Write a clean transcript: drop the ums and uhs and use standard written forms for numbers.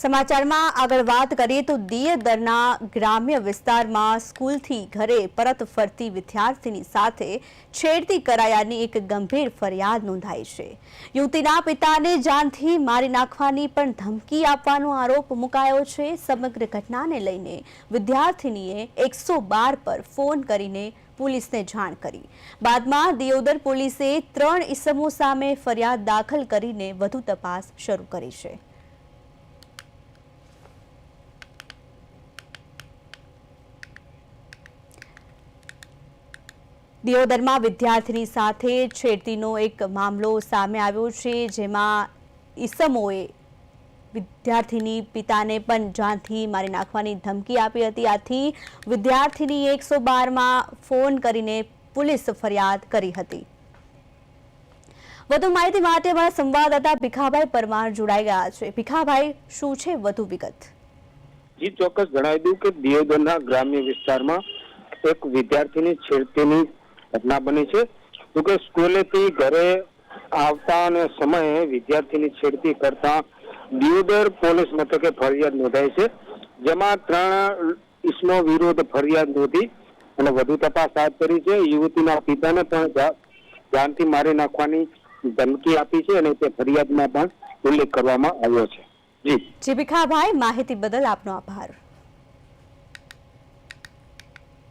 સમાચારમાં આગળ વાત કરીએ તો દિયોદરના ગ્રામ્ય વિસ્તારમાં સ્કૂલથી ઘરે પરત ફરતી વિદ્યાર્થીની સાથે છેડતી કરાયાની એક ગંભીર ફરિયાદ નોંધાઈ છે। યુવતીના પિતાને જાનથી મારી નાખવાની પણ ધમકી આપવાનો આરોપ મુકાયો છે। સમગ્ર ઘટનાને લઈને વિદ્યાર્થીનીએ 112 પર ફોન કરીને પોલીસને જાણ કરી। બાદમાં દિયોદર પોલીસે 3 ઇસમો સામે ફરિયાદ દાખલ કરીને વધુ તપાસ શરૂ કરી છે। દિયોદરમાં વિદ્યાર્થીની સાથે છેડતીનો એક મામલો સામે આવ્યો છે, જેમાં ઈસમોએ વિદ્યાર્થીની પિતાને પણ જાનથી મારી નાખવાની ધમકી આપી હતી। આથી વિદ્યાર્થીનીએ 112માં ફોન કરીને પોલીસ ફરિયાદ કરી હતી। વધુ માહિતી માટે અમારા સંવાદદાતા ભીખાભાઈ પરમાર જોડાઈ ગયા છે। ભીખાભાઈ, શું છે વધુ વિગત? જી ચોક્કસ જણાવી દઉં કે દિયોદરના ગ્રામ્ય વિસ્તારમાં એક વિદ્યાર્થીની છેડતીની ઘટના બની છે। તો કે સ્કૂલેથી ઘરે આવતા અને સમયે વિદ્યાર્થીની છેડતી કરતા દિયોદર પોલીસ મથકે ફરિયાદ નોંધાઈ છે, જેમાં 3 ઇસમો વિરુદ્ધ ફરિયાદ નોંધી અને વધુ તપાસ હાથ ધરી છે। યુવતીના પિતાને પણ જાનથી મારી નાખવાની ધમકી આપી છે અને તે ફરિયાદમાં પણ ઉલ્લેખ કરવામાં આવ્યો છે। જી ભીખાભાઈ, માહિતી બદલ આપનો આભાર।